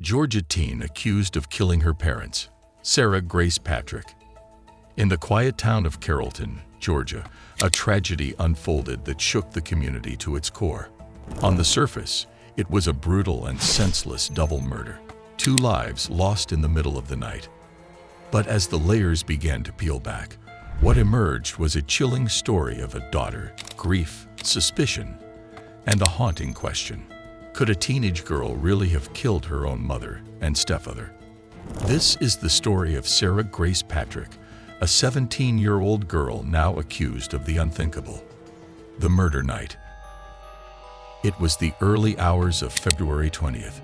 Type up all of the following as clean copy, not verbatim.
Georgia teen accused of killing her parents, Sarah Grace Patrick. In the quiet town of Carrollton, Georgia, a tragedy unfolded that shook the community to its core. On the surface, it was a brutal and senseless double murder, 2 lives lost in the middle of the night. But as the layers began to peel back, what emerged was a chilling story of a daughter, grief, suspicion, and a haunting question. Could a teenage girl really have killed her own mother and stepfather? This is the story of Sarah Grace Patrick, a 17-year-old girl now accused of the unthinkable. The murder night. It was the early hours of February 20th.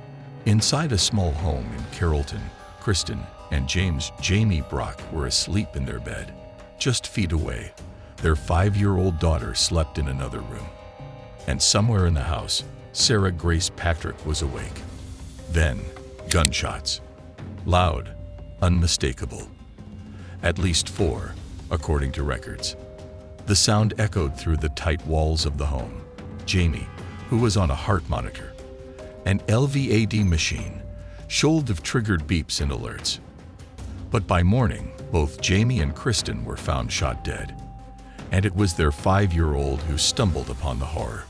Inside a small home in Carrollton, Kristen and Jamie Brock were asleep in their bed. Just feet away, their 5-year-old daughter slept in another room. And somewhere in the house, Sarah Grace Patrick was awake. Then, gunshots. Loud, unmistakable. At least 4, according to records. The sound echoed through the tight walls of the home. Jamie, who was on a heart monitor, an LVAD machine, should have triggered beeps and alerts. But by morning, both Jamie and Kristen were found shot dead. And it was their 5-year-old who stumbled upon the horror.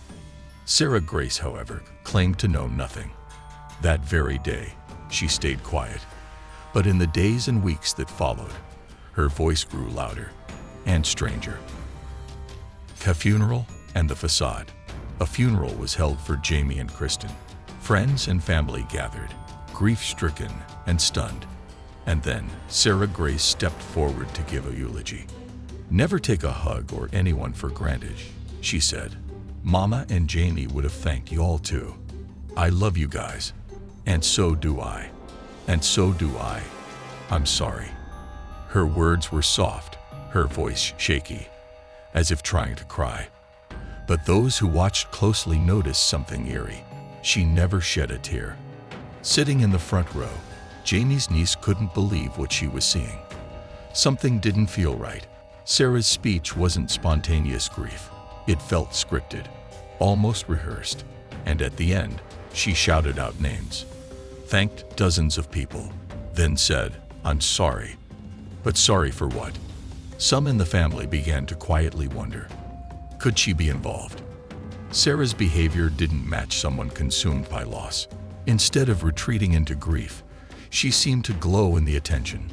Sarah Grace, however, claimed to know nothing. That very day, she stayed quiet. But in the days and weeks that followed, her voice grew louder and stranger. A funeral and the facade. A funeral was held for Jamie and Kristen. Friends and family gathered, grief-stricken and stunned. And then Sarah Grace stepped forward to give a eulogy. "Never take a hug or anyone for granted," she said. "Mama and Jamie would have thanked you all too. I love you guys. And so do I. And so do I. I'm sorry." Her words were soft, her voice shaky, as if trying to cry. But those who watched closely noticed something eerie. She never shed a tear. Sitting in the front row, Jamie's niece couldn't believe what she was seeing. Something didn't feel right. Sarah's speech wasn't spontaneous grief. It felt scripted, almost rehearsed. And at the end, she shouted out names, thanked dozens of people, then said, "I'm sorry." But sorry for what? Some in the family began to quietly wonder, could she be involved? Sarah's behavior didn't match someone consumed by loss. Instead of retreating into grief, she seemed to glow in the attention.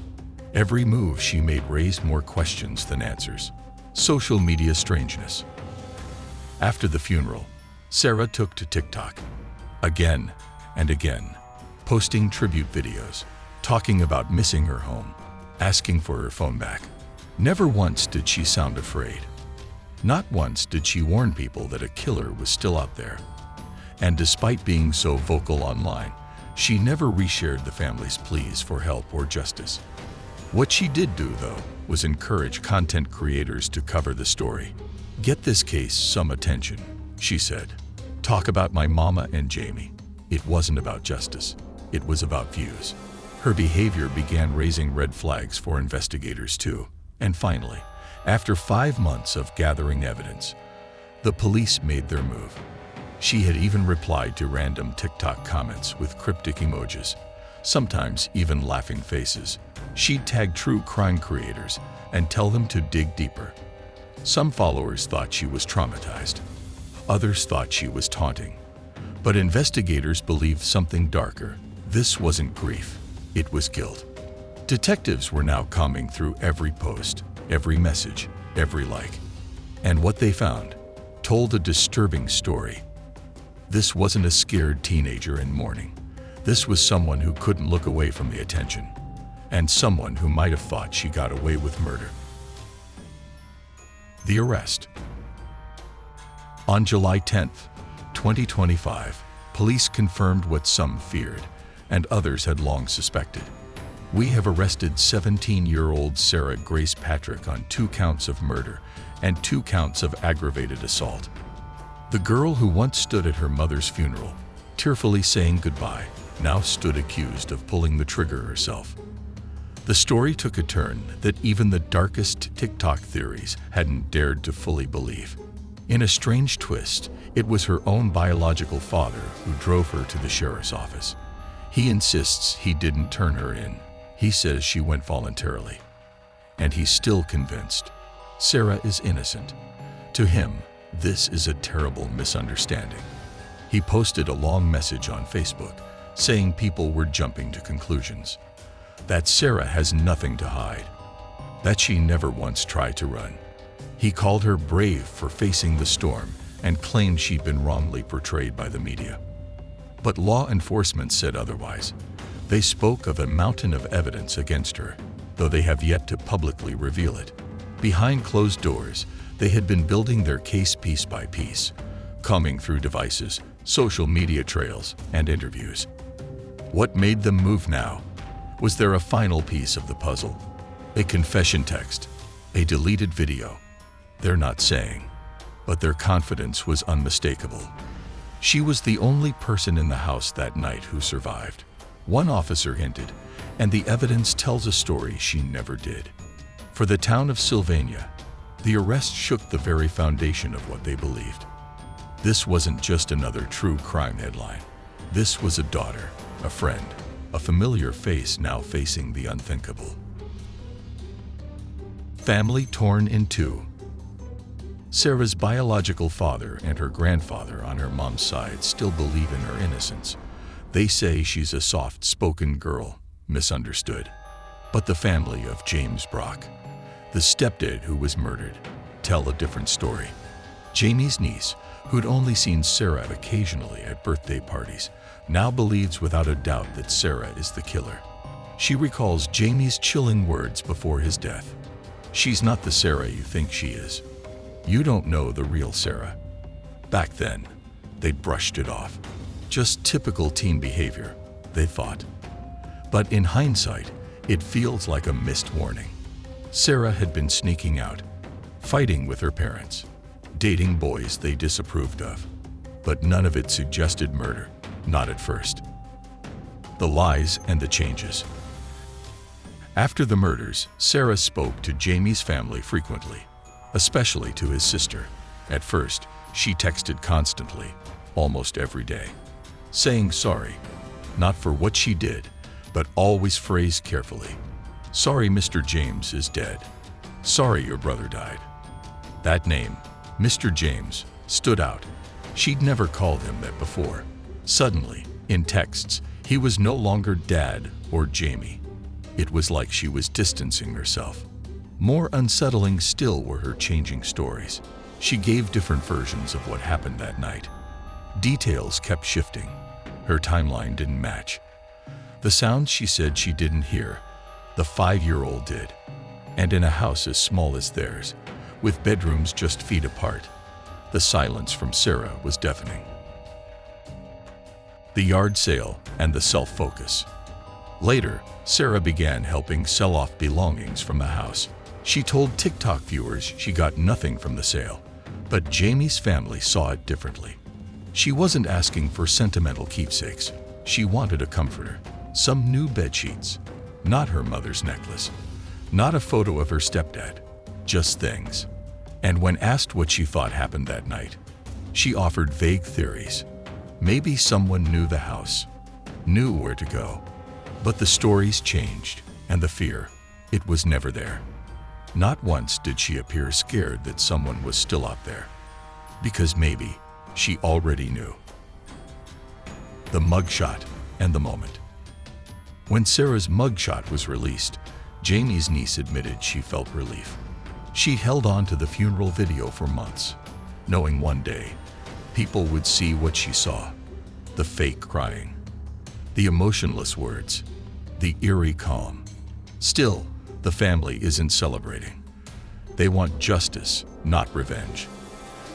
Every move she made raised more questions than answers. Social media strangeness. After the funeral, Sarah took to TikTok, again and again, posting tribute videos, talking about missing her home, asking for her phone back. Never once did she sound afraid. Not once did she warn people that a killer was still out there. And despite being so vocal online, she never reshared the family's pleas for help or justice. What she did do, though, was encourage content creators to cover the story. "Get this case some attention," she said. "Talk about my mama and Jamie." It wasn't about justice. It was about views. Her behavior began raising red flags for investigators too. And finally, after 5 months of gathering evidence, the police made their move. She had even replied to random TikTok comments with cryptic emojis, sometimes even laughing faces. She'd tag true crime creators and tell them to dig deeper. Some followers thought she was traumatized. Others thought she was taunting. But investigators believed something darker. This wasn't grief. It was guilt. Detectives were now combing through every post, every message, every like. And what they found told a disturbing story. This wasn't a scared teenager in mourning. This was someone who couldn't look away from the attention, and someone who might have thought she got away with murder. The arrest. On July 10th, 2025, police confirmed what some feared and others had long suspected. "We have arrested 17-year-old Sarah Grace Patrick on 2 counts of murder and 2 counts of aggravated assault." The girl who once stood at her mother's funeral, tearfully saying goodbye, now stood accused of pulling the trigger herself. The story took a turn that even the darkest TikTok theories hadn't dared to fully believe. In a strange twist, it was her own biological father who drove her to the sheriff's office. He insists he didn't turn her in. He says she went voluntarily. And he's still convinced Sarah is innocent. To him, this is a terrible misunderstanding. He posted a long message on Facebook saying people were jumping to conclusions. That Sarah has nothing to hide. That she never once tried to run. He called her brave for facing the storm and claimed she'd been wrongly portrayed by the media. But law enforcement said otherwise. They spoke of a mountain of evidence against her, though they have yet to publicly reveal it. Behind closed doors, they had been building their case piece by piece, combing through devices, social media trails, and interviews. What made them move now? Was there a final piece of the puzzle? A confession text? A deleted video? They're not saying, but their confidence was unmistakable. She was the only person in the house that night who survived. One officer hinted, and the evidence tells a story she never did. For the town of Sylvania, the arrest shook the very foundation of what they believed. This wasn't just another true crime headline. This was a daughter, a friend, a familiar face now facing the unthinkable. Family torn in two. Sarah's biological father and her grandfather on her mom's side still believe in her innocence. They say she's a soft-spoken girl, misunderstood. But the family of James Brock, the stepdad who was murdered, tell a different story. Jamie's niece, who'd only seen Sarah occasionally at birthday parties, now believes without a doubt that Sarah is the killer. She recalls Jamie's chilling words before his death. "She's not the Sarah you think she is. You don't know the real Sarah." Back then, they'd brushed it off. Just typical teen behavior, they thought. But in hindsight, it feels like a missed warning. Sarah had been sneaking out, fighting with her parents, dating boys they disapproved of. But none of it suggested murder, not at first. The lies and the changes. After the murders, Sarah spoke to Jamie's family frequently, especially to his sister. At first, she texted constantly, almost every day, saying sorry, not for what she did, but always phrased carefully. "Sorry Mr. James is dead. Sorry your brother died." That name, Mr. James, stood out. She'd never called him that before. Suddenly, in texts, he was no longer Dad or Jamie. It was like she was distancing herself. More unsettling still were her changing stories. She gave different versions of what happened that night. Details kept shifting. Her timeline didn't match. The sounds she said she didn't hear, the 5-year-old did. And in a house as small as theirs, with bedrooms just feet apart, the silence from Sarah was deafening. The yard sale and the self-focus. Later, Sarah began helping sell off belongings from the house. She told TikTok viewers she got nothing from the sale, but Jamie's family saw it differently. She wasn't asking for sentimental keepsakes. She wanted a comforter, some new bedsheets, not her mother's necklace, not a photo of her stepdad, just things. And when asked what she thought happened that night, she offered vague theories. Maybe someone knew the house, knew where to go. But the stories changed, and the fear, it was never there. Not once did she appear scared that someone was still out there. Because maybe she already knew. The mugshot and the moment. When Sarah's mugshot was released, Jamie's niece admitted she felt relief. She held on to the funeral video for months, knowing one day people would see what she saw. The fake crying, the emotionless words, the eerie calm. Still, the family isn't celebrating. They want justice, not revenge.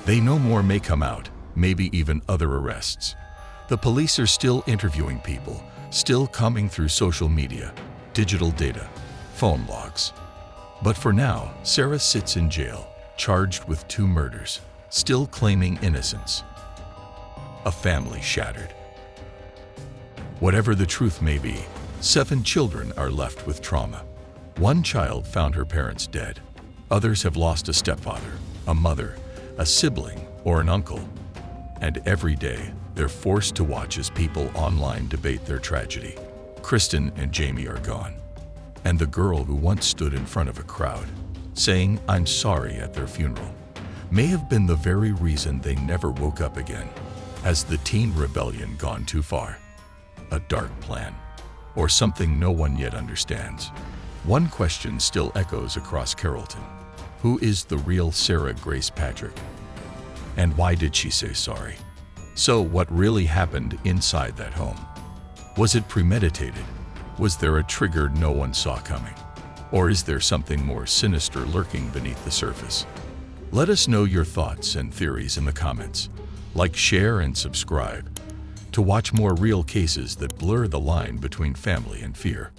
They know more may come out, maybe even other arrests. The police are still interviewing people, still combing through social media, digital data, phone logs. But for now, Sarah sits in jail, charged with 2 murders, still claiming innocence. A family shattered. Whatever the truth may be, 7 children are left with trauma. One child found her parents dead. Others have lost a stepfather, a mother, a sibling, or an uncle. And every day, They're forced to watch as people online debate their tragedy. Kristen and Jamie are gone, and the girl who once stood in front of a crowd, saying "I'm sorry" at their funeral, may have been the very reason they never woke up again. Has the teen rebellion gone too far? A dark plan? Or something no one yet understands? One question still echoes across Carrollton. Who is the real Sarah Grace Patrick? And why did she say sorry? So what really happened inside that home? Was it premeditated? Was there a trigger no one saw coming? Or is there something more sinister lurking beneath the surface? Let us know your thoughts and theories in the comments. Like, share, and subscribe to watch more real cases that blur the line between family and fear.